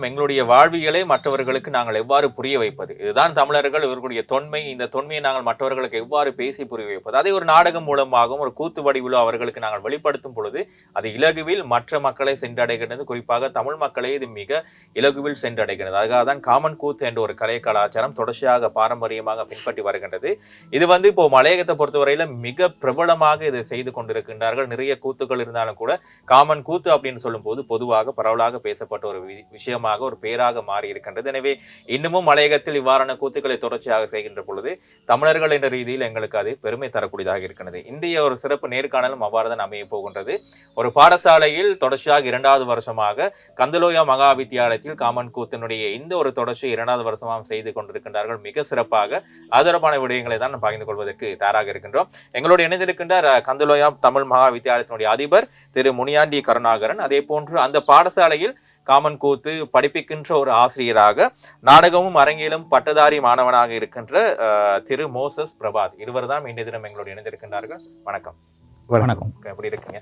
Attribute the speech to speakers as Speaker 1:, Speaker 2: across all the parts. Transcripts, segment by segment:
Speaker 1: எங்களுடைய வாழ்வியலை மற்றவர்களுக்கு நாங்கள் எவ்வாறு புரிய வைப்பது, இதுதான் தமிழர்கள் இவர்களுடைய தொன்மை. இந்த தொன்மையை நாங்கள் மற்றவர்களுக்கு எவ்வாறு பேசி புரிய வைப்பது, அதை ஒரு நாடகம் மூலமாகவும் ஒரு கூத்து வடிவிலோ அவர்களுக்கு நாங்கள் வெளிப்படுத்தும் பொழுது அது இலகுவில் மற்ற மக்களை சென்றடைகிறது. குறிப்பாக தமிழ் மக்களை இது மிக இலகுவில் சென்றடைகிறது. அதுக்காக தான் காமன் கூத்து என்ற ஒரு கலை கலாச்சாரம் தொடர்ச்சியாக பாரம்பரியமாக பின்பற்றி வருகின்றது. இது இப்போ மலையகத்தை பொறுத்தவரையில மிக பிரபலமாக இதை செய்து கொண்டிருக்கின்றார்கள். நிறைய கூத்துக்கள் இருந்தாலும் கூட காமன் கூத்து அப்படின்னு சொல்லும் போது பொதுவாக பரவலாக பேசப்பட்ட ஒரு விஷயமாக ஒரு பேராக மாறி இருக்கின்றது. எனவே இன்னமும் மலையகத்தில் இவ்வாறான கூத்துக்களை தொடர்ச்சியாக செய்கின்ற பொழுது தமிழர்கள் என்ற ரீதியில் எங்களுக்கு அது பெருமை தரக்கூடியதாக இருக்கிறது. இந்திய ஒரு சிறப்பு நேர்காணலும் அவ்வாறுதான் அமைய போகின்றது. ஒரு பாடசாலையில் தொடர்ச்சியாக 2வது வருஷமாக கந்தலோயா மகா வித்தியாலயத்தில் காமன் கூத்தினுடைய இந்த ஒரு தொடர்ச்சி 2வது வருஷமாக செய்து கொண்டிருக்கின்றார்கள். மிக சிறப்பாக ஆதரவான விடயங்களை தான் பகிர்ந்து கொள்வதற்கு தயாராக இருக்கின்றோம். எங்களோடு இணைந்திருக்கின்றார் கந்தலோயா தமிழ் மகா வித்தியாலயத்தினுடைய அதிபர் திரு முனியாண்டி கருணாகரன். அதே போன்று அந்த பாடசாலையில் காமன் கூத்து படிப்பிக்கின்ற ஒரு ஆசிரியராக நாடகமும் அரங்கிலும் பட்டதாரி மாணவனாக இருக்கின்ற திரு மோசஸ் பிரபாத் இருவர் தான் இன்றைய தினம் எங்களோடு இணைந்திருக்கின்றார்கள். வணக்கம்.
Speaker 2: வணக்கம்.
Speaker 1: எப்படி இருக்கீங்க?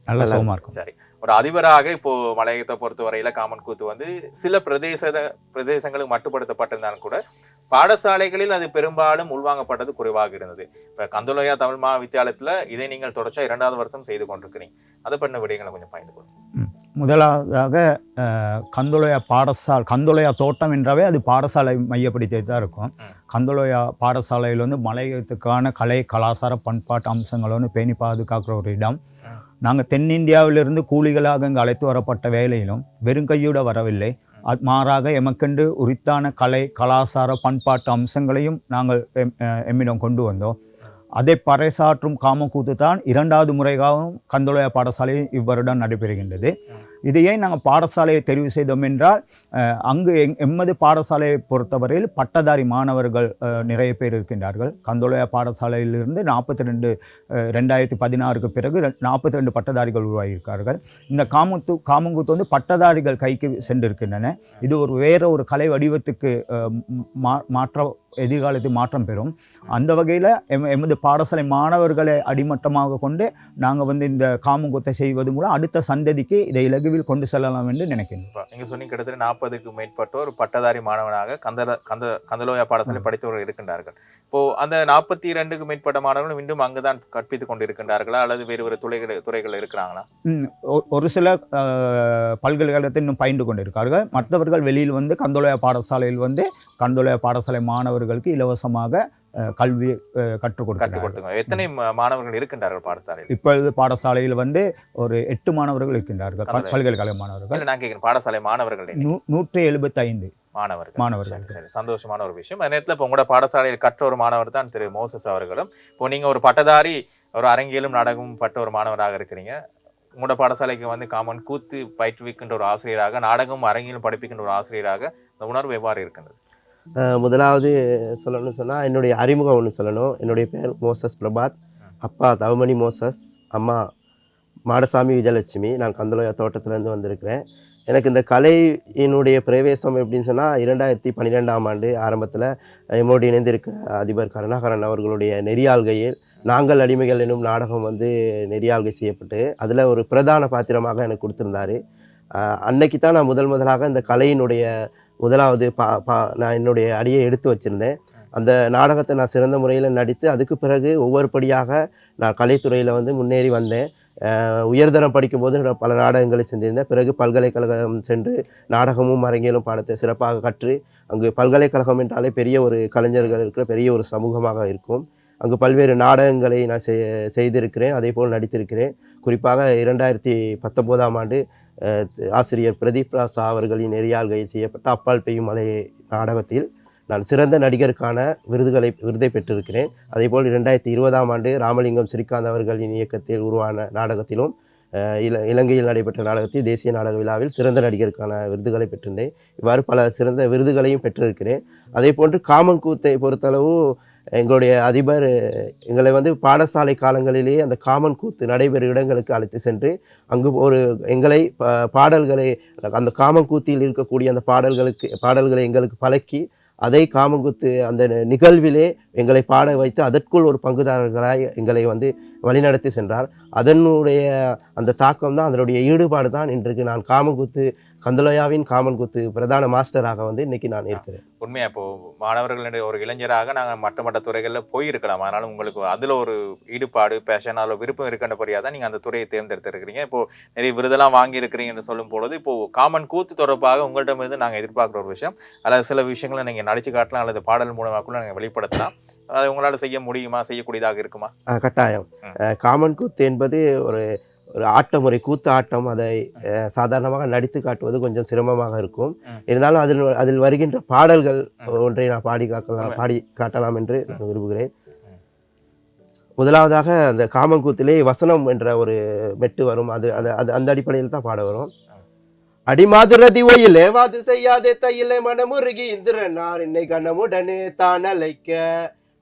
Speaker 2: நல்ல சுகமா இருக்கும்.
Speaker 1: சரி, ஒரு அதிபராக இப்போ மலையகத்தை பொறுத்தவரையில காமன் கூத்து சில பிரதேசங்களுக்கு மட்டுப்படுத்தப்பட்டிருந்தாலும் கூட பாடசாலைகளில் அது பெரும்பாலும் உள்வாங்கப்பட்டது குறைவாக இருந்தது. இப்ப கந்தலோயா தமிழ் மகா வித்தியாலயத்துல இதை நீங்கள் தொடர்ச்சியா 2வது வருஷம் செய்து கொண்டிருக்கிறீங்க. அதை பண்ண விடயங்களை கொஞ்சம் பயந்து கொள்ளுங்க.
Speaker 2: முதலாவதாக கந்தலோயா தோட்டம் என்றாவே அது பாடசாலை மையப்படுத்தி தான் இருக்கும். கந்தலோயா பாடசாலையில் மலையகத்துக்கான கலை கலாச்சார பண்பாட்டு அம்சங்கள் பேணி பாதுகாக்கிற ஒரு இடம். நாங்கள் தென்னிந்தியாவிலிருந்து கூலிகளாக இங்கு அழைத்து வரப்பட்ட வேலையிலும் வெறுங்கையோடு வரவில்லை. மாறாக எமக்கென்று உரித்தான கலை கலாச்சார பண்பாட்டு அம்சங்களையும் நாங்கள் எம்மிடம் கொண்டு வந்தோம். அதை பறைசாற்றும் காமக்கூத்து தான் 2வது முறையாகவும் கந்தலோயா பாடசாலையில் இவ்வருடம் நடைபெறுகின்றது. இதையே நாங்கள் பாடசாலையை தெரிவு செய்தோம் என்றால் அங்கு எமது பாடசாலையை பொறுத்தவரையில் பட்டதாரி மாணவர்கள் நிறைய பேர் இருக்கின்றார்கள். கந்தலோயா பாடசாலையிலிருந்து 2016 பிறகு 42 பட்டதாரிகள் உருவாகியிருக்கார்கள். இந்த காமக்கூத்து பட்டதாரிகள் கைக்கு சென்றிருக்கின்றன. இது வேற ஒரு கலை வடிவத்துக்கு எதிர்காலத்தில் மாற்றம் பெறும். அந்த வகையில் எமது பாடசாலை மாணவர்களை அடிமட்டமாக கொண்டு நாங்கள் இந்த காமக்கூத்தை செய்வது மூலம் அடுத்த சந்ததிக்கு இதை இலகுவில் கொண்டு செல்லலாம் என்று நினைக்கிறேன்.
Speaker 1: நீங்க சொன்னீங்க கிட்டத்தட்ட 40க்கும் மேற்பட்டோர் பட்டதாரி மாணவனாக கந்தலோயா பாடசாலை படித்தவர்கள் இருக்கின்றார்கள். இப்போ அந்த 42க்கும் மேற்பட்ட மாணவர்களும் இன்னும் அங்குதான் கற்பித்துக் கொண்டிருக்கின்றார்களா அல்லது வேறு வேறு துறைகள் இருக்கிறாங்களா?
Speaker 2: ஒரு சில பல்கலைக்கழகத்தை இன்னும் பயின்று கொண்டிருக்கார்கள். மற்றவர்கள் வெளியில் கந்தலோயா பாடசாலையில் கந்தலோயா பாடசாலை மாணவர்களுக்கு இலவசமாக கல்வி கற்றுக் கொடுக்க.
Speaker 1: எத்தனை மாணவர்கள் இருக்கின்றார்கள் பாடசாலையில்?
Speaker 2: இப்பொழுது பாடசாலையில் ஒரு 8 மாணவர்கள் இருக்கின்றார்கள். பல்கலைக்கழக மாணவர்கள்.
Speaker 1: நான் கேட்கிறேன், பாடசாலை மாணவர்கள்
Speaker 2: 175
Speaker 1: மாணவர்கள். சரி, சந்தோஷமான ஒரு விஷயம். அந்த நேரத்தில் இப்போ உங்களோட பாடசாலையில் கற்ற ஒரு மாணவர் தான் திரு மோசஸ் அவர்களும். இப்போ நீங்க ஒரு பட்டதாரி ஒரு அரங்கியலும் நாடகமும் பட்ட ஒரு மாணவராக இருக்கிறீங்க. உங்களோட பாடசாலைக்கு காமன் கூத்து பயிற்றுவிக்கின்ற ஒரு ஆசிரியராக, நாடகம் அரங்கியலும் படிப்பிக்கின்ற ஒரு ஆசிரியராக இந்த உணர்வு எவ்வாறு இருக்கின்றது?
Speaker 3: முதலாவது சொல்லணும்னு சொன்னால் என்னுடைய அறிமுகம் ஒன்று சொல்லணும். என்னுடைய பேர் மோசஸ் பிரபாத். அப்பா தவமணி மோசஸ், அம்மா மாடசாமி விஜயலட்சுமி. நான் கந்தலோயா தோட்டத்திலேருந்து வந்திருக்கிறேன். எனக்கு இந்த கலையினுடைய பிரவேசம் எப்படின்னு சொன்னால் 2012ஆம் ஆண்டு ஆரம்பத்தில் என்னோடு இணைந்திருக்க அதிபர் கருணாகரன் அவர்களுடைய நெறியாள்கையில் நாங்கள் அடிமைகள் என்னும் நாடகம் நெறியாள்கை செய்யப்பட்டு அதில் ஒரு பிரதான பாத்திரமாக எனக்கு கொடுத்துருந்தாரு. அன்னைக்கு தான் நான் முதலாக இந்த கலையினுடைய முதலாவது நான் என்னுடைய அடியை எடுத்து வச்சுருந்தேன். அந்த நாடகத்தை நான் சிறந்த முறையில் நடித்து அதுக்கு பிறகு ஒவ்வொரு படியாக நான் கலைத்துறையில் முன்னேறி வந்தேன். உயர்தரம் படிக்கும்போது நான் பல நாடகங்களை செஞ்சிருந்தேன். பிறகு பல்கலைக்கழகம் சென்று நாடகமும் அரங்கியலும் பாடத்தை சிறப்பாக கற்று, அங்கு பல்கலைக்கழகம் என்றாலே பெரிய ஒரு கலைஞர்கள் இருக்கிற பெரிய ஒரு சமூகமாக இருக்கும். அங்கு பல்வேறு நாடகங்களை நான் செய்திருக்கிறேன், அதே போல் நடித்திருக்கிறேன். குறிப்பாக 2019ஆம் ஆண்டு ஆசிரியர் பிரதீப் ராசா அவர்களின் நெறியாள்கையில் செய்யப்பட்ட அப்பால் பெய்யும் மலை நாடகத்தில் நான் சிறந்த நடிகருக்கான விருதை பெற்றிருக்கிறேன். அதேபோல் 2020ஆம் ஆண்டு ராமலிங்கம் ஸ்ரீகாந்த் அவர்களின் இயக்கத்தில் உருவான நாடகத்திலும் இலங்கையில் நடைபெற்ற நாடகத்தில் தேசிய நாடக விழாவில் சிறந்த நடிகருக்கான விருதுகளை பெற்றிருந்தேன். இவ்வாறு பல சிறந்த விருதுகளையும் பெற்றிருக்கிறேன். அதே போன்று காமன் கூத்தை பொறுத்தளவு எங்களுடைய அதிபர் எங்களை பாடசாலை காலங்களிலேயே அந்த காமன் கூத்து நடைபெறும் இடங்களுக்கு அழைத்து சென்று அங்கு எங்களை பாடல்களை அந்த காமன் கூத்தில் இருக்கக்கூடிய அந்த பாடல்களை எங்களுக்கு பழக்கி அதை காமங்குத்து அந்த நிகழ்விலே எங்களை பாட வைத்து அதற்குள் ஒரு பங்குதாரர்களாய் எங்களை வழிநடத்தி சென்றார். அதனுடைய அந்த தாக்கம் தான், அதனுடைய ஈடுபாடு தான் இன்றைக்கு நான் கந்தலோயாவின் காமன் கூத்து பிரதான மாஸ்டராக வந்து இன்னைக்கு நான் இருக்கிறேன்.
Speaker 1: உண்மையா இப்போ மாணவர்களுடைய ஒரு இளைஞராக நாங்கள் மற்ற துறைகளில் போயிருக்கலாம், ஆனாலும் உங்களுக்கு அதில் ஒரு ஈடுபாடு, பேஷன், அதில் விருப்பம் இருக்கின்றபடியாக தான் நீங்கள் அந்த துறையை தேர்ந்தெடுத்திருக்கிறீங்க. இப்போ நிறைய விருதெல்லாம் வாங்கியிருக்கிறீங்கன்னு சொல்லும் பொழுது இப்போ காமன் கூத்து தொடர்பாக உங்கள்கிட்ட நாங்கள் எதிர்பார்க்குற ஒரு விஷயம், அல்லது சில விஷயங்களை நீங்கள் நடிச்சு காட்டலாம் அல்லது பாடல் மூலமாக கூட நீங்கள் வெளிப்படுத்தலாம், அதை உங்களால் செய்ய முடியுமா, செய்யக்கூடியதாக இருக்குமா?
Speaker 3: கட்டாயம். காமன் கூத்து என்பது ஒரு ஒரு ஆட்டம், ஒரு கூத்து ஆட்டம். அதை சாதாரணமாக நடித்து காட்டுவது கொஞ்சம் சிரமமாக இருக்கும். இருந்தாலும் அதில் வருகின்ற பாடல்கள் ஒன்றை நான் பாடி காட்டலாம் என்று நான் விரும்புகிறேன். முதலாவதாக அந்த காமன் கூத்திலே வசனம் என்ற ஒரு மெட்டு வரும். அது அந்த அடிப்படையில் தான் பாட வரும். அடிமாதுரதி ஒயிலே வாது செய்யாதே தையிலே மனமுருகி இந்திரனார் என்னை கண்ணமுடனே தான் அழைக்க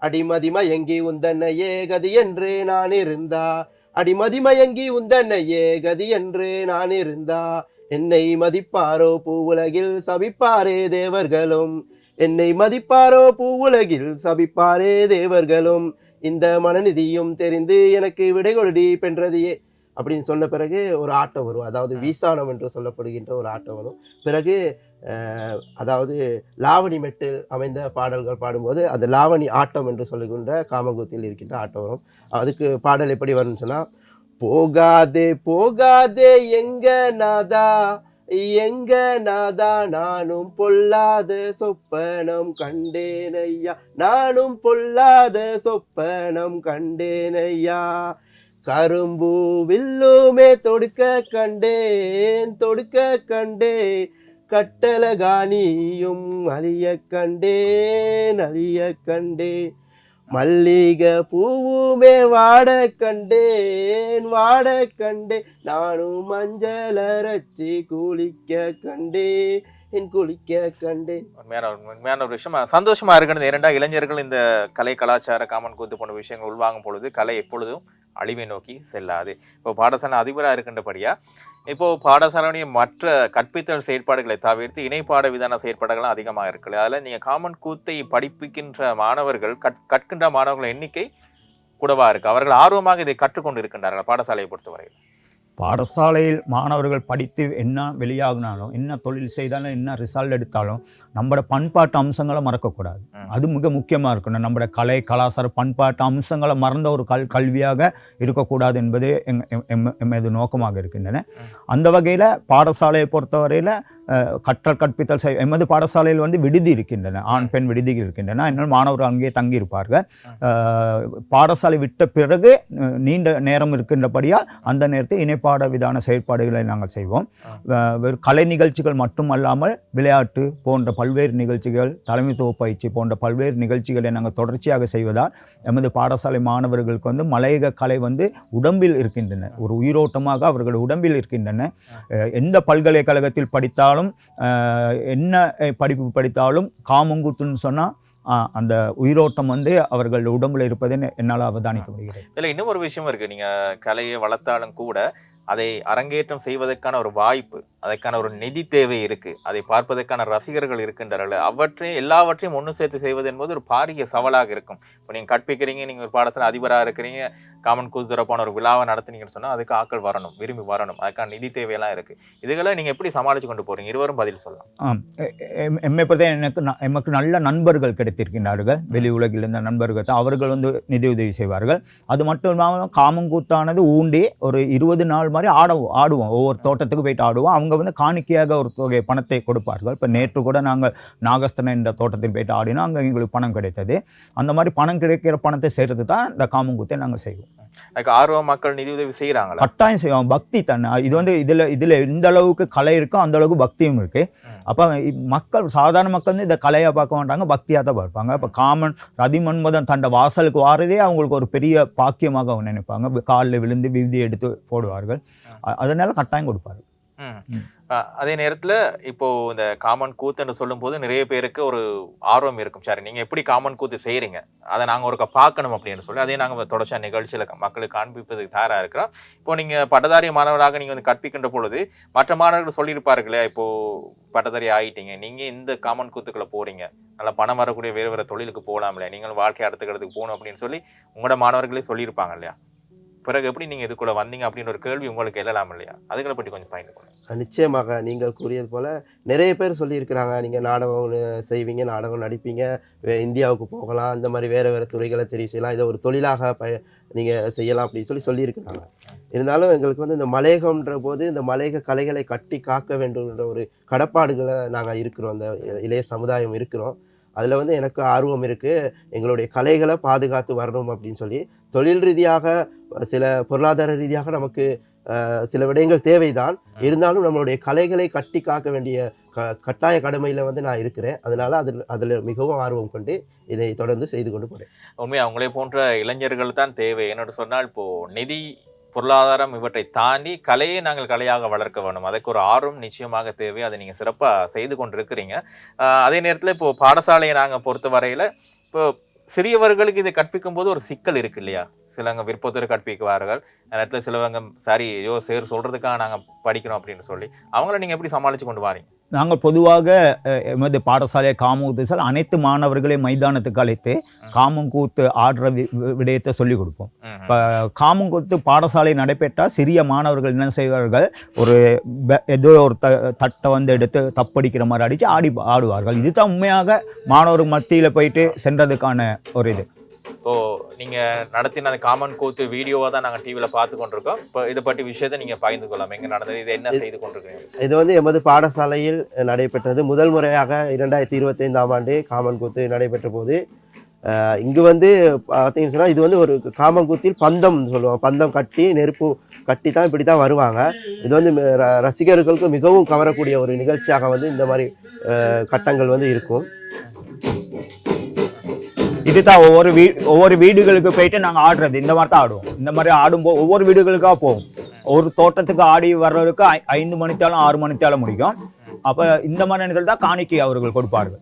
Speaker 3: அடிமதி மயங்கி உந்தன்னையே கதி என்று நான் இருந்தா அடிமதி மயங்கி உந்தன்னையே கதி என்று நான் இருந்தா என்னை மதிப்பாரோ பூவுலகில் சபிப்பாரே தேவர்களும் என்னை மதிப்பாரோ பூவுலகில் சபிப்பாரே தேவர்களும் இந்த மனநிதியும் தெரிந்து எனக்கு விடை கொடி பென்றதையே அப்படின்னு சொன்ன பிறகு ஒரு ஆட்டம் வரும். அதாவது வீசானம் என்று சொல்லப்படுகின்ற ஒரு ஆட்டம் வரும். பிறகு அதாவது லாவணி மெட்டில் அமைந்த பாடல்கள் பாடும்போது அது லாவணி ஆட்டம் என்று சொல்லுகின்ற காமகூத்தில் இருக்கின்ற ஆட்டம் வரும். அதுக்கு பாடல் எப்படி வரும்னு சொன்னால், போகாதே போகாதே எங்க நாதா எங்க நாதா நானும் பொல்லாத சொப்பனம் கண்டேனையா நானும் பொல்லாத சொப்பனம் கண்டேனையா கரும்பு வில்லுமே தொடுக்க கண்டேன் கட்டலகானியும் அழிய கண்டேன் மல்லிகை பூவுமே வாட கண்டேன் நானும் மஞ்சள் அரைச்சி குளிக்க கண்டேன்
Speaker 1: உண்மையான ஒரு விஷயம். சந்தோஷமா இருக்கிறது. இரண்டா இளைஞர்கள் இந்த கலை கலாச்சார காமன் கூத்து போன்ற விஷயங்கள் உள்வாங்கும் பொழுது கலை எப்பொழுதும் அழிவை நோக்கி செல்லாது. இப்போ பாடசாலை அதிபராக இருக்கின்றபடியா இப்போ பாடசாலையுடைய மற்ற கற்பித்தல் செயற்பாடுகளை தவிர்த்து இணைப்பாட விதான செயற்பாடுகளும் அதிகமாக இருக்குது. அதில் நீங்கள் காமன் கூத்தை படிப்பிக்கின்ற மாணவர்கள் கற்கின்ற மாணவர்கள் எண்ணிக்கை கூடவா இருக்கு. அவர்கள் ஆர்வமாக இதை கற்றுக்கொண்டு இருக்கின்றார்கள் பாடசாலையை பொறுத்தவரையில்?
Speaker 2: பாடசாலையில் மாணவர்கள் படித்து என்ன வெளியாகினாலும், என்ன தொழில் செய்தாலும், என்ன ரிசல்ட் எடுத்தாலும் நம்மளோட பண்பாட்டு அம்சங்களை மறக்கக்கூடாது. அது மிக முக்கியமாக இருக்கணும். நம்மளோட கலை கலாச்சார பண்பாட்டு அம்சங்களை மறந்த ஒரு கல்வியாக இருக்கக்கூடாது என்பது எமது நோக்கமாக இருக்கின்றன. அந்த வகையில் பாடசாலையை பொறுத்தவரையில் கற்றல் கற்பித்தல் எமது பாடசாலையில் விடுதி இருக்கின்றன, ஆண் பெண் விடுதிகள் இருக்கின்றன. என்னால் மாணவர்கள் அங்கே தங்கியிருப்பார்கள். பாடசாலை விட்ட பிறகு நீண்ட நேரம் இருக்கின்றபடியால் அந்த நேரத்தில் இணைப்பாட விதான செயற்பாடுகளை நாங்கள் செய்வோம். கலை நிகழ்ச்சிகள் மட்டுமல்லாமல் விளையாட்டு போன்ற பல்வேறு நிகழ்ச்சிகள், தலைமைத்துவ பயிற்சி போன்ற பல்வேறு நிகழ்ச்சிகளை நாங்கள் தொடர்ச்சியாக செய்வதால் எமது பாடசாலை மாணவர்களுக்கு மலையக கலை உடம்பில் இருக்கின்றன, ஒரு உயிரோட்டமாக அவர்கள் உடம்பில் இருக்கின்றன. எந்த பல்கலைக்கழகத்தில் படித்தாலும் என்ன படிப்பு படித்தாலும் காமங்கூத்துன்னு சொன்னால் அந்த உயிரோட்டம் அவர்கள் உடம்புல இருப்பதை என்னால் அவதானிக்க முடிகிறது.
Speaker 1: இதில் இன்னும் ஒரு விஷயம் இருக்குது. நீங்கள் கலையை வளர்த்தாலும் கூட அதை அரங்கேற்றம் செய்வதற்கான ஒரு வாய்ப்பு, அதற்கான ஒரு நிதி தேவை இருக்குது, அதை பார்ப்பதற்கான ரசிகர்கள் இருக்கின்றார்கள். எல்லாவற்றையும் ஒன்று சேர்த்து செய்வது என்பது ஒரு பாரிய சவாலாக இருக்கும். இப்போ நீங்கள் கற்பிக்கிறீங்க, நீங்கள் ஒரு பாடத்தில் அதிபராக இருக்கிறீங்க, காமன் கூத்து தொடர்பான ஒரு விழாவை நடத்துனீங்கன்னு சொன்னால் அதுக்கு ஆட்கள் வரணும், விரும்பி வரணும், அதுக்கான நிதி தேவையெல்லாம் இருக்குது. இதுகளை நீங்கள் எப்படி சமாளித்து கொண்டு போகிறீங்க? இருவரும் பதில் சொல்லலாம்.
Speaker 2: எம்மை பற்றி எமக்கு நல்ல நண்பர்கள் கிடைத்திருக்கின்றார்கள். வெளி உலகில் இருந்த நண்பர்கள் அவர்கள் நிதியுதவி செய்வார்கள். அது மட்டும் இல்லாமல் காமங்கூத்தானது ஊண்டி ஒரு 20 நாள் மாதிரி ஆடுவோம். ஒவ்வொரு தோட்டத்துக்கு போயிட்டு ஆடுவோம். அவங்க காணிக்கையாக ஒரு தொகை பணத்தை கொடுப்பார்கள். இப்போ நேற்று கூட நாங்கள் நாகஸ்தனை என்ற தோட்டத்தில் போயிட்டு ஆடினோம். அங்கே எங்களுக்கு பணம் கிடைத்தது. அந்த மாதிரி பணம் கிடைக்கிற பணத்தை செய்கிறது தான் இந்த காமங்கூத்தை நாங்கள் செய்வோம்.
Speaker 1: அதுக்கு ஆர்வம் மக்கள் நிதி உதவி செய்கிறாங்க,
Speaker 2: கட்டாயம் செய்வோம். பக்தி தானே இது இதில் எந்த அளவுக்கு கலை இருக்கோ அந்த அளவுக்கு பக்தியும் இருக்குது. அப்போ மக்கள், சாதாரண மக்கள் இந்த கலையை பார்க்க மாட்டாங்க, பக்தியாக தான் பார்ப்பாங்க. இப்போ காமன் ரதிமன்மதன் தண்ட வாசலுக்கு வாரதே அவங்களுக்கு ஒரு பெரிய பாக்கியமாக அவங்க நினைப்பாங்க. காலில் விழுந்து விதி எடுத்து போடுவார்கள். அதனால கட்டாயம் கொடுப்பாரு.
Speaker 1: அதே நேரத்தில் இப்போ இந்த காமன் கூத்துன்னு சொல்லும் போது நிறைய பேருக்கு ஒரு ஆர்வம் இருக்கும். சரி, நீங்கள் எப்படி காமன் கூத்து செய்கிறீங்க, அதை நாங்கள் ஒருக்க பார்க்கணும் அப்படின்னு சொல்லி அதே நாங்கள் தொடர்ச்சியாக நிகழ்ச்சியில் மக்களுக்கு காண்பிப்பதுக்கு தயாராக இருக்கிறோம். இப்போ நீங்கள் பட்டதாரி மாணவராக நீங்கள் கற்பிக்கின்ற பொழுது மற்ற மாணவர்கள் சொல்லியிருப்பார்களே, இப்போது பட்டதாரி ஆகிட்டீங்க, நீங்கள் இந்த காமன் கூத்துக்களை போகிறீங்க, நல்லா பணம் வரக்கூடிய வேறு தொழிலுக்கு போகலாம் இல்லையா, நீங்கள் வாழ்க்கை அடுத்துக்கிறதுக்கு போகணும் அப்படின்னு சொல்லி உங்களோட மாணவர்களே சொல்லியிருப்பாங்க இல்லையா? பிறகு எப்படி நீங்க இதுக்குள்ள வந்தீங்க அப்படின்னு ஒரு கேள்வி உங்களுக்கு எழலாம் இல்லையா? அதுகளை பற்றி கொஞ்சம் பகிர்ந்து கொள்ளுங்க.
Speaker 3: நிச்சயமாக நீங்கள் கூறியது போல் நிறைய பேர் சொல்லியிருக்கிறாங்க, நீங்கள் நாடகம் செய்வீங்க, நாடகம் நடிப்பீங்க, இந்தியாவுக்கு போகலாம், இந்த மாதிரி வேறு வேறு துறைகளை தெரிவு செய்யலாம், இதை ஒரு தொழிலாக நீங்கள் செய்யலாம் அப்படின்னு சொல்லியிருக்கிறாங்க. இருந்தாலும் எங்களுக்கு வந்து இந்த மலையகம்ன்ற போது இந்த மலையக கலைகளை கட்டி காக்க வேண்டும்ன்ற ஒரு கடப்பாடுகளை நாங்கள் இருக்கிறோம், அந்த இளைய சமுதாயம் இருக்கிறோம். அதில் வந்து எனக்கு ஆர்வம் இருக்குது, எங்களுடைய கலைகளை பாதுகாத்து வரணும் அப்படின்னு சொல்லி. தொழில் ரீதியாக சில பொருளாதார ரீதியாக நமக்கு சில விடயங்கள் தேவைதான், இருந்தாலும் நம்மளுடைய கலைகளை கட்டி காக்க வேண்டிய கட்டாய கடமையில் வந்து நான் இருக்கிறேன். அதனால அதில் மிகவும் ஆர்வம் கொண்டு இதை தொடர்ந்து செய்து கொண்டு போகிறேன்.
Speaker 1: உண்மையாக அவங்களே போன்ற இளைஞர்கள் தான் தேவை. என்னோட சொன்னால் இப்போது நிதி பொருளாதாரம் இவற்றை தாண்டி கலையை நாங்கள் கலையாக வளர்க்க வேணும், அதுக்கு ஒரு ஆர்வம் நிச்சயமாக தேவை. அதை நீங்கள் சிறப்பாக செய்து கொண்டு இருக்கிறீங்க. அதே நேரத்தில் இப்போது பாடசாலையை நாங்கள் பொறுத்த வரையில் இப்போ சிறியவர்களுக்கு இதை கற்பிக்கும் போது ஒரு சிக்கல் இருக்கு இல்லையா? சிலவங்க விருப்பத்தோடு கற்பிக்குவார்கள், நேரத்தில் சிலவங்க சரி சொல்கிறதுக்காக நாங்கள் படிக்கிறோம் அப்படின்னு சொல்லி அவங்கள நீங்கள் எப்படி சமாளித்து கொண்டு வாரீங்க?
Speaker 2: நாங்கள் பொதுவாக எமது பாடசாலை காமங்கூத்து அனைத்து மாணவர்களையும் மைதானத்துக்கு அழைத்து காமங்கூத்து ஆடுற விடயத்தை சொல்லிக் கொடுப்போம். இப்போ காமங்கூத்து பாடசாலை நடைபெற்றால் சிறிய மாணவர்கள் என்ன செய்வார்கள், ஒரு ஏதோ ஒரு தட்டை வந்து எடுத்து தப்படிக்கிற மாதிரி அடித்து ஆடுவார்கள். இதுதான் உண்மையாக மாணவர் மத்தியில் போயிட்டு சென்றதுக்கான ஒரு இது.
Speaker 1: இப்போது நீங்கள் நடத்தின அந்த காமன் கூத்து வீடியோவாக தான் நாங்கள் டிவியில் பார்த்து கொண்டிருக்கோம். இப்போ இதை பற்றி விஷயத்தை நீங்கள் பகிர்ந்து கொள்ளலாம், எங்கே நடந்தது, இது என்ன செய்து கொண்டிருக்கீங்க?
Speaker 3: இது வந்து எமது பாடசாலையில் நடைபெற்றது. முதல் முறையாக 2025ஆம் ஆண்டு காமன் கூத்து நடைபெற்ற போது இங்கு வந்து பார்த்தீங்கன்னு சொன்னால், இது வந்து ஒரு காமன் கூத்தில் பந்தம் சொல்லுவோம், பந்தம் கட்டி நெருப்பு கட்டி தான் இப்படி தான் வருவாங்க. இது வந்து ரசிகர்களுக்கு மிகவும் கவரக்கூடிய ஒரு நிகழ்ச்சியாக வந்து இந்த மாதிரி கட்டங்கள் வந்து இருக்கும்.
Speaker 2: இதுதான் ஒவ்வொரு வீடுகளுக்கு போயிட்டு நாங்கள் ஆடுறது இந்த மாதிரி தான் ஆடுவோம். இந்த மாதிரி ஆடும்போது ஒவ்வொரு வீடுகளுக்காக போவோம். ஒரு தோட்டத்துக்கு ஆடி வர்றதுக்கு 5 மணித்தாலும் 6 மணித்தாலும் முடிக்கும். அப்போ இந்த மாதிரி நேரத்தில் தான் காணிக்கை அவர்கள் கொடுப்பார்கள்.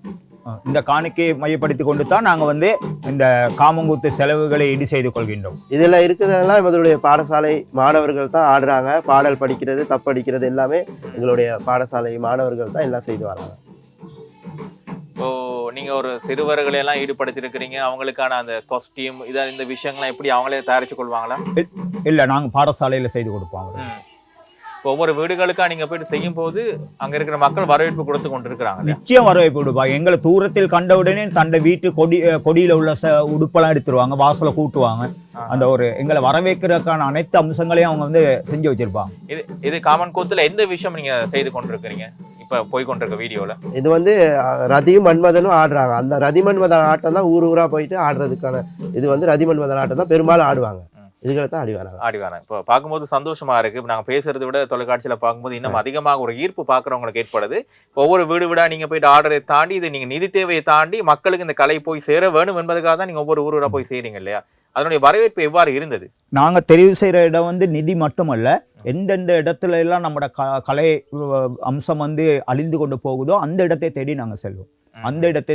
Speaker 2: இந்த காணிக்கையை மையப்படுத்தி கொண்டு தான் நாங்கள் வந்து இந்த காமங்கூத்து செலவுகளை ஈடு செய்து கொள்கின்றோம்.
Speaker 3: இதில் இருக்கிறதெல்லாம் எங்களுடைய பாடசாலை மாணவர்கள் தான் ஆடுறாங்க. பாடல் படிக்கிறது, தப்படிக்கிறது எல்லாமே எங்களுடைய பாடசாலை மாணவர்கள் தான் எல்லாம் செய்து வராங்க.
Speaker 1: இப்போது நீங்கள் ஒரு சிறுவர்களையெல்லாம் ஈடுபடுத்தியிருக்கிறீங்க, அவங்களுக்கான அந்த காஸ்டியூம் இந்த விஷயங்கள்லாம் எப்படி அவங்களே தயாரித்து கொள்வாங்களா?
Speaker 2: இல்லை, நாங்கள் பாடசாலையில் செய்து கொடுப்பாங்க.
Speaker 1: இப்போ ஒவ்வொரு வீடுகளுக்காக நீங்கள் போயிட்டு செய்யும் போது அங்கே இருக்கிற மக்கள் வரவேற்பு கொடுத்து கொண்டு இருக்கிறாங்க.
Speaker 2: நிச்சயம் வரவேற்பு கொடுப்பாங்க. எங்களை தூரத்தில் கண்ட உடனே தன்னை வீட்டு கொடியில் உள்ள உடுப்பெல்லாம் எடுத்துருவாங்க, வாசலை கூட்டுவாங்க. அந்த ஒரு எங்களை வரவேற்கிறதுக்கான அனைத்து அம்சங்களையும் அவங்க வந்து செஞ்சு வச்சிருப்பாங்க.
Speaker 1: இது காமன் கூத்துல எந்த விஷயம் நீங்க செய்து கொண்டிருக்கிறீங்க இப்போ போய் கொண்டிருக்க வீடியோவில்?
Speaker 3: இது வந்து ரதியும் மன்மதனும் ஆடுறாங்க. அந்த ரதி மன்மதன் ஆட்டம் தான் ஊராக போயிட்டு ஆடுறதுக்கான இது வந்து ரதி மன்மதன் ஆட்டம் தான் பெரும்பாலும் ஆடுவாங்க. இதுகளை தான் ஆடி வராங்க. இப்போ பார்க்கும்போது சந்தோஷமா இருக்கு. இப்போ நாங்கள் பேசுறதை விட தொலைக்காட்சியில் பார்க்கும்போது இன்னும் அதிகமாக ஒரு ஈர்ப்பு பார்க்குறவங்களுக்கு ஏற்படுது. ஒவ்வொரு வீடு வீடா நீங்க போயிட்டு ஆர்டரை தாண்டி இது நீங்க நிதி தேவையை தாண்டி மக்களுக்கு இந்த கலை போய் சேர வேணும் என்பதுக்காக தான் நீங்க ஒவ்வொரு ஊரா போய் செய்றீங்க இல்லையா? அதனுடைய வரவேற்பு எவ்வாறு இருந்தது?
Speaker 2: நாங்கள் தெரிவு செய்கிற இடம் வந்து நிதி மட்டுமல்ல, எந்தெந்த இடத்துல எல்லாம் நம்மளோட கலை அம்சம் வந்து அழிந்து கொண்டு போகுதோ அந்த இடத்தை தேடி நாங்கள் செல்வோம். அந்த இடத்தை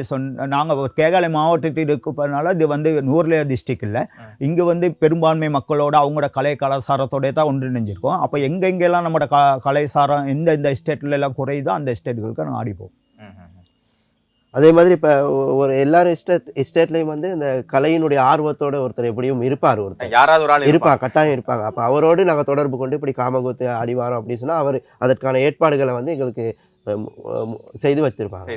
Speaker 2: நாங்கள் கேகாலை மாவட்டத்தில் இருப்பதனால இது வந்து நூர்லே டிஸ்ட்ரிக்ட் இல்லை, இங்கே வந்து பெரும்பான்மை மக்களோட அவங்களோட கலை கலாச்சாரத்தோட தான் ஒன்றிணைஞ்சிருக்கோம். அப்போ எங்கெங்கெல்லாம் நம்மளோட கலைசாரம் எந்த ஸ்டேட்ல எல்லாம் குறையுதோ அந்த ஸ்டேட்டுகளுக்கு நாங்கள் ஆடிப்போம்.
Speaker 3: அதே மாதிரி இப்போ ஒரு எல்லாரும் ஸ்டேட்லேயும் வந்து இந்த கலையினுடைய ஆர்வத்தோட ஒருத்தர் எப்படியும் இருப்பார், ஒருத்தர் யாராவது ஒரு ஆள் இருப்பாங்க, கட்டாயம் இருப்பாங்க. அப்போ அவரோடு நாங்கள் தொடர்பு கொண்டு இப்படி காமகூத்து அடிவாரம் அப்படின்னு சொன்னால் அவர் அதற்கான ஏற்பாடுகளை வந்து எங்களுக்கு செய்து வச்சிருப்பாங்க.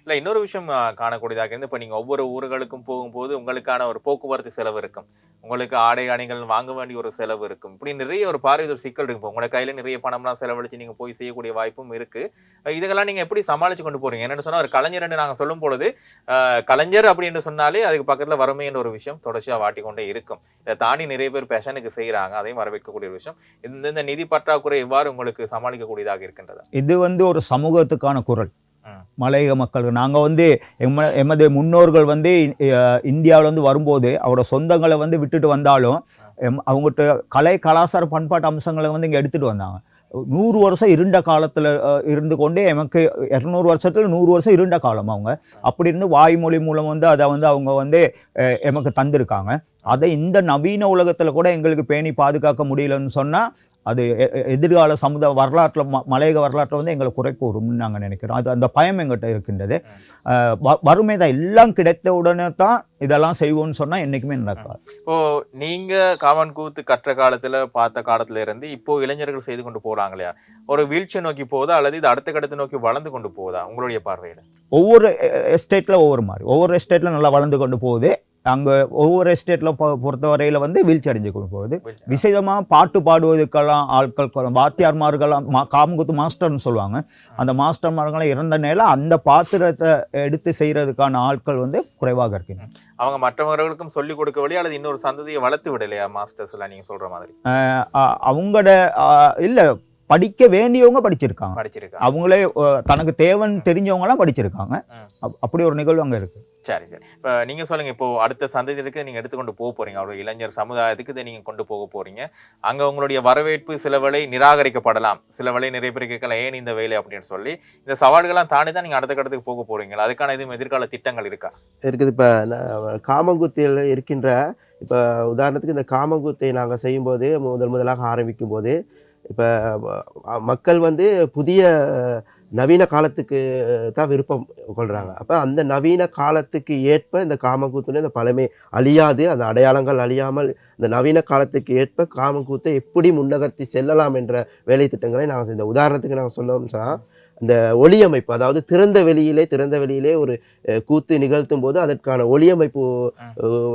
Speaker 1: இல்லை, இன்னொரு விஷயம் காணக்கூடியதாக இருந்து இப்போ நீங்கள் ஒவ்வொரு ஊர்களுக்கும் போகும்போது உங்களுக்கான ஒரு போக்குவரத்து செலவு இருக்கும், உங்களுக்கு ஆடை அணிகள் வாங்க வேண்டிய ஒரு செலவு இருக்கும், இப்படி நிறைய ஒரு பார்வை ஒரு சிக்கல் இருக்கும். உங்களோட கையில் நிறைய பணம்லாம் செலவழித்து நீங்கள் போய் செய்யக்கூடிய வாய்ப்பும் இருக்குது. இதெல்லாம் நீங்கள் எப்படி சமாளித்து கொண்டு போகிறீங்க? என்னென்னு சொன்னால் ஒரு கலைஞர் நாங்கள் சொல்லும் பொழுது கலைஞர் அப்படின்னு சொன்னாலே அதுக்கு பக்கத்தில் வறுமைன்ற ஒரு விஷயம் தொடர்ச்சியாக வாட்டிக்கொண்டே இருக்கும். இதை தாண்டி நிறைய பேர் பேஷனுக்கு செய்கிறாங்க, அதையும் வரவேற்கக்கூடிய ஒரு விஷயம். இந்த நிதி பற்றாக்குறை எவ்வாறு உங்களுக்கு சமாளிக்கக்கூடியதாக இருக்கின்றதா?
Speaker 2: இது வந்து ஒரு சமூகத்துக்கான குரல். மலையக மக்களுக்கு நாங்கள் வந்து எமது முன்னோர்கள் வந்து இந்தியாவில் வந்து வரும்போது அவரோட சொந்தங்களை வந்து விட்டுட்டு வந்தாலும் அவங்ககிட்ட கலை கலாச்சார பண்பாட்டு அம்சங்களை வந்து இங்கே எடுத்துகிட்டு வந்தாங்க. 100 வருஷம் இருண்ட காலத்தில் இருந்து கொண்டே எமக்கு 200 வருஷத்தில் 100 வருஷம் இருண்ட காலம் அவங்க அப்படி இருந்து வாய்மொழி மூலம் வந்து அதை வந்து அவங்க வந்து எமக்கு தந்திருக்காங்க. அதை இந்த நவீன உலகத்தில் கூட எங்களுக்கு பேணி பாதுகாக்க முடியலன்னு சொன்னால் அது எதிர்கால சமுதாய வரலாற்றில் மலையக வரலாற்றில் வந்து எங்களை குறை கூறும்னு நாங்கள் நினைக்கிறோம். அது அந்த பயம் எங்கிட்ட இருக்கின்றது. வறுமை தான் எல்லாம் கிடைத்த உடனே தான் இதெல்லாம் செய்வோம்னு சொன்னால் என்றைக்குமே நடக்காது.
Speaker 1: இப்போ நீங்கள் காமன் கூத்து கற்ற காலத்தில் பார்த்த காலத்துல இருந்து இப்போ இளைஞர்கள் செய்து கொண்டு போகிறாங்க இல்லையா, ஒரு வீழ்ச்சியை நோக்கி போகுதா அல்லது இது அடுத்த கட்டத்தை நோக்கி வளர்ந்து கொண்டு போகுதா உங்களுடைய பார்வையில்?
Speaker 2: ஒவ்வொரு எஸ்டேட்டில் ஒவ்வொரு மாதிரி, ஒவ்வொரு எஸ்டேட்டில் நல்லா வளர்ந்து கொண்டு போகுது. அங்கே ஒவ்வொரு எஸ்டேட்டில் பொறுத்தவரையில் வந்து வீழ்ச்சி அடைஞ்சு கொண்டு போகுது. விசேஷமாக பாட்டு பாடுவதற்கெல்லாம் ஆட்கள் வாத்தியார்மார்கள்லாம் காமங்குத்து மாஸ்டர்னு சொல்லுவாங்க. அந்த மாஸ்டர்மார்கள்லாம் இறந்த நேரம் அந்த பாத்திரத்தை எடுத்து செய்கிறதுக்கான ஆட்கள் வந்து குறைவாக இருக்குங்க.
Speaker 1: அவங்க மற்றவர்களுக்கும் சொல்லிக் கொடுக்க வழி அல்லது இன்னொரு சந்ததியை வளர்த்து விடலையா மாஸ்டர்ஸ் எல்லாம் நீங்கள் சொல்கிற மாதிரி?
Speaker 2: அவங்களோட இல்லை, படிக்க வேண்டியவங்க படிச்சிருக்காங்க. அவங்களே தனக்கு தேவன் தெரிஞ்சவங்கலாம் படிச்சிருக்காங்க. அப்படி ஒரு நிகழ்வு அங்கே இருக்கு.
Speaker 1: சரி சரி. இப்போ நீங்கள் சொல்லுங்கள், இப்போ அடுத்த சந்ததிகளுக்கு நீங்கள் எடுத்துக்கொண்டு போக போகிறீங்க, அவருடைய இளைஞர் சமுதாயத்துக்கு இதை நீங்கள் கொண்டு போக போகிறீங்க. அங்கே உங்களுடைய வரவேற்பு சில வேளை நிராகரிக்கப்படலாம், சில வேளை நிறைய பேர் கேட்கலாம் ஏன் இந்த வேலை அப்படின்னு சொல்லி. இந்த சவால்கள்லாம் தாண்டி தான் நீங்கள் அடுத்த கட்டத்துக்கு போக போகிறீங்களா? அதுக்கான எதுவும் எதிர்கால திட்டங்கள் இருக்கா?
Speaker 3: இருக்குது. இப்போ காமங்குத்தியில் இருக்கின்ற இப்போ உதாரணத்துக்கு இந்த காமங்குத்தை நாங்கள் செய்யும்போது முதலாக ஆரம்பிக்கும் போது இப்போ மக்கள் வந்து புதிய நவீன காலத்துக்கு தான் விருப்பம் கொள்கிறாங்க. அப்போ அந்த நவீன காலத்துக்கு ஏற்ப இந்த காமக்கூத்துல இந்த பழமை அழியாது, அந்த அடையாளங்கள் அழியாமல் இந்த நவீன காலத்துக்கு ஏற்ப காமக்கூத்தை எப்படி முன்னகர்த்தி செல்லலாம் என்ற வேலை திட்டங்களை நாங்கள் இந்த உதாரணத்துக்கு நாங்கள் சொல்லணும்னா, இந்த ஒளியமைப்பு, அதாவது திறந்த வெளியிலே ஒரு கூத்து நிகழ்த்தும் போது அதற்கான ஒளியமைப்பு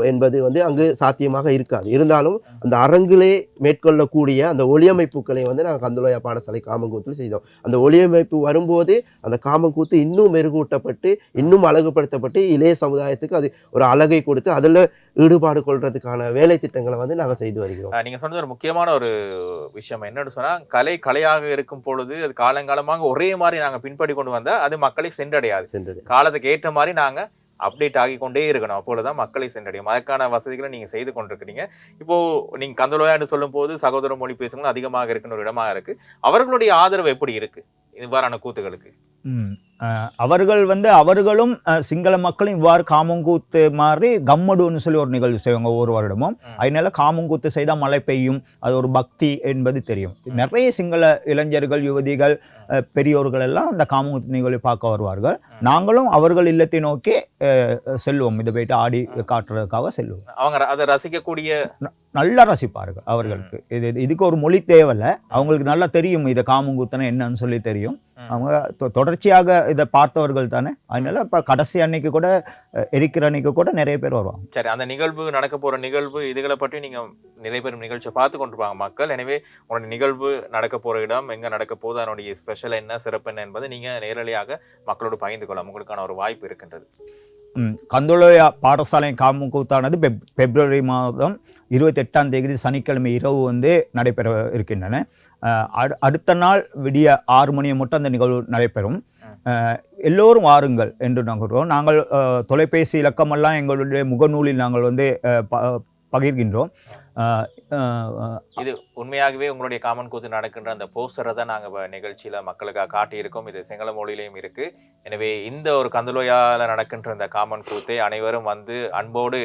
Speaker 3: என்பது வந்து அங்கு சாத்தியமாக இருக்காது. இருந்தாலும் அந்த அரங்கிலே மேற்கொள்ளக்கூடிய அந்த ஒளியமைப்புகளை வந்து நாங்கள் கந்தலோயா பாடசாலை காமங்கூத்தில் செய்தோம். அந்த ஒளியமைப்பு வரும்போது அந்த காமங்கூத்து இன்னும் மெருகூட்டப்பட்டு இன்னும் அழகுபடுத்தப்பட்டு இளைய சமுதாயத்துக்கு அது ஒரு அழகை கொடுத்து அதில் ஈடுபாடு கொள்றதுக்கான வேலை திட்டங்களை வந்து நாங்கள் செய்து வருகிறோம்.
Speaker 1: நீங்கள் சொன்னது ஒரு முக்கியமான ஒரு விஷயம் என்னன்னு சொன்னால், கலையாக இருக்கும் பொழுது அது காலங்காலமாக ஒரே மாதிரி நாங்கள் பின்பற்றி கொண்டு வந்தால் அது மக்களை சென்றடையாது. காலத்துக்கு ஏற்ற மாதிரி நாங்கள் அப்டேட் ஆகி கொண்டே இருக்கணும், அப்பொழுதுதான் மக்களை சென்றடையும். அதற்கான வசதிகளை நீங்கள் செய்து கொண்டிருக்கிறீங்க. இப்போ நீங்கள் கந்தலோயான்னு சொல்லும் போது சகோதர மொழி பேசுங்களும் அதிகமாக இருக்குன்னு ஒரு இடமாக இருக்கு. அவர்களுடைய ஆதரவு எப்படி இருக்கு இவ்வாறான கூத்துகளுக்கு?
Speaker 2: அவர்கள் வந்து அவர்களும் சிங்கள மக்களும் இவ்வாறு காமங்கூத்து மாதிரி கம்மடுன்னு சொல்லி ஒரு நிகழ்வு செய்வாங்க ஒவ்வொரு வருடமும். அதனால காமங்கூத்து செய்தால் மழை பெய்யும், அது ஒரு பக்தி என்பது தெரியும். நிறைய சிங்கள இளைஞர்கள், யுவதிகள், பெரியோர்கள் எல்லாம் அந்த காமங்கூத்து நிகழ்வை பார்க்க வருவார்கள். நாங்களும் அவர்கள் இல்லத்தை நோக்கி செல்வோம், இதை போயிட்டு ஆடி காட்டுறதுக்காக செல்வோம்.
Speaker 1: அவங்க அதை ரசிக்கக்கூடிய
Speaker 2: நல்லா ரசிப்பார்கள். அவர்களுக்கு இதுக்கு ஒரு மொழி தேவையில்லை, அவங்களுக்கு நல்லா தெரியும் இதை காமங்கூத்தனை என்னன்னு சொல்லி தெரியும். அவங்க தொடர்ச்சியாக இதை பார்த்தவர்கள் தானே. அதனால இப்போ கடைசி அன்னைக்கு கூட எரிக்கிற அன்னைக்கு கூட நிறைய பேர் வருவாங்க.
Speaker 1: சரி, அந்த நிகழ்வு நடக்க போகிற நிகழ்வு இதுகளை பற்றி நீங்கள் நிறைய பேர் நிகழ்ச்சியை பார்த்து கொண்டிருப்பாங்க மக்கள். எனவே உங்களுடைய நிகழ்வு நடக்க போகிற இடம் எங்கே நடக்க போகுது, அதனுடைய ஸ்பெஷல் என்ன, சிறப்பு என்ன என்பதை நீங்கள் நேரடியாக மக்களோடு பகிர்ந்து கொள்ளலாம். உங்களுக்கான ஒரு வாய்ப்பு இருக்கின்றது.
Speaker 2: கந்தலோயா பாடசாலை காமங்கூத்தானது பிப்ரவரி மாதம் 28ஆம் தேதி சனிக்கிழமை இரவு வந்து நடைபெற இருக்கின்றன. அடுத்த நாள் விடிய 6 மணியை மட்டும் அந்த நிகழ்வு நடைபெறும். எல்லோரும் வாருங்கள் என்று நாங்கள் நாங்கள் தொலைபேசி இலக்கமெல்லாம் எங்களுடைய முகநூலில் நாங்கள் வந்து பகிர்கின்றோம்.
Speaker 1: இது உண்மையாகவே உங்களுடைய காமன் கூத்து நடக்கின்ற அந்த போஸ்டரை தான் நாங்கள் நிகழ்ச்சியில் மக்களுக்காக காட்டியிருக்கோம். இது சிங்கள மொழியிலையும் இருக்குது. எனவே இந்த ஒரு கந்தலோயாவில் நடக்கின்ற இந்த காமன் கூத்தை அனைவரும் வந்து அன்போடு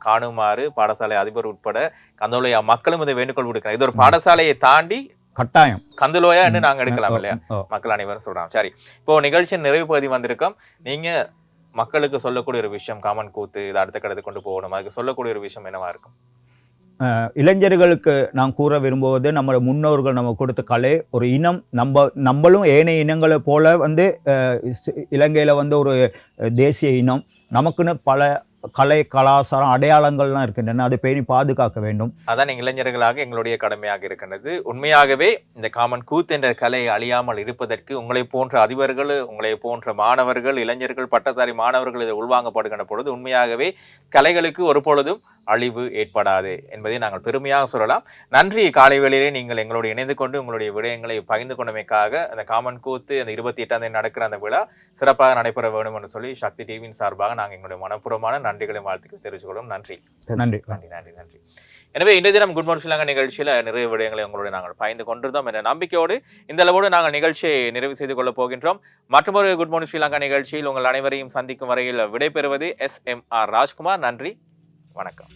Speaker 1: காணுமாறு பாடசாலை அதிபர் உட்பட கந்தலோயா மக்களும் இதை வேண்டுகோள் விடுக்கிறாங்க. இது ஒரு பாடசாலையை தாண்டி
Speaker 2: கட்டாயம்
Speaker 1: கந்தலோயா என்று நாங்கள் எடுக்கலாம் இல்லையா, மக்கள் அனைவரும் சொல்கிறாங்க. சரி, இப்போ நிகழ்ச்சியின் நிறைவு பகுதி வந்திருக்கோம். நீங்கள் மக்களுக்கு சொல்லக்கூடிய ஒரு விஷயம், காமன் கூத்து இது அடுத்த கடத்துக்கு கொண்டு போகணும், அதுக்கு சொல்லக்கூடிய ஒரு விஷயம் என்னவா இருக்கும்?
Speaker 2: இளைஞர்களுக்கு நான் கூற விரும்புவது, நம்ம முன்னோர்கள் நம்ம கொடுத்த கலை ஒரு இனம், நம்மளும் ஏனைய இனங்களை போல வந்து இலங்கையில் வந்து ஒரு தேசிய இனம், நமக்குன்னு பல கலை கலாச்சாரம் அடையாளங்கள்லாம் இருக்கின்றன, அதை பேணி பாதுகாக்க வேண்டும்.
Speaker 1: அதான் இளைஞர்களாக எங்களுடைய கடமையாக இருக்கின்றது. உண்மையாகவே இந்த காமன் கூத்து என்ற கலை அழியாமல் இருப்பதற்கு உங்களை போன்ற அதிபர்கள், உங்களை போன்ற மாணவர்கள், இளைஞர்கள், பட்டதாரி மாணவர்கள் இதை உள்வாங்கப்படுகின்ற பொழுது உண்மையாகவே கலைகளுக்கு ஒரு பொழுதும் அழிவு ஏற்படாது என்பதை நாங்கள் பெருமையாக சொல்லலாம். நன்றி. காலை வேளையிலே நீங்கள் எங்களோடு இணைந்து கொண்டு உங்களுடைய விடயங்களை பகிர்ந்து கொண்டமைக்காக அந்த காமன் கூத்து அந்த 28ஆம் தேதி நடக்கிற அந்த விழா சிறப்பாக நடைபெற வேண்டும் என்று சொல்லி சக்தி டிவியின் சார்பாக நாங்கள் எங்களுடைய மனப்பூர்வமான நன்றிகளை வாழ்த்துக்கள் தெரிவித்துக் கொள்வோம். நன்றி
Speaker 2: நன்றி
Speaker 1: நன்றி நன்றி நன்றி. எனவே இன்றைய தினம் குட் மார்னிங் ஸ்ரீலங்கா நிகழ்ச்சியில் நிறைய விடயங்களை உங்களோடு நாங்கள் பகிர்ந்து கொண்டிருந்தோம் என்ற நம்பிக்கையோடு இந்த அளவோடு நாங்கள் நிகழ்ச்சியை நிறைவு செய்து கொள்ளப் போகின்றோம். மற்றொரு குட் மார்னிங் ஸ்ரீலங்கா நிகழ்ச்சியில் உங்கள் அனைவரையும் சந்திக்கும் வரையில் விடைபெறுவது SMR ராஜ்குமார். நன்றி, வணக்கம்.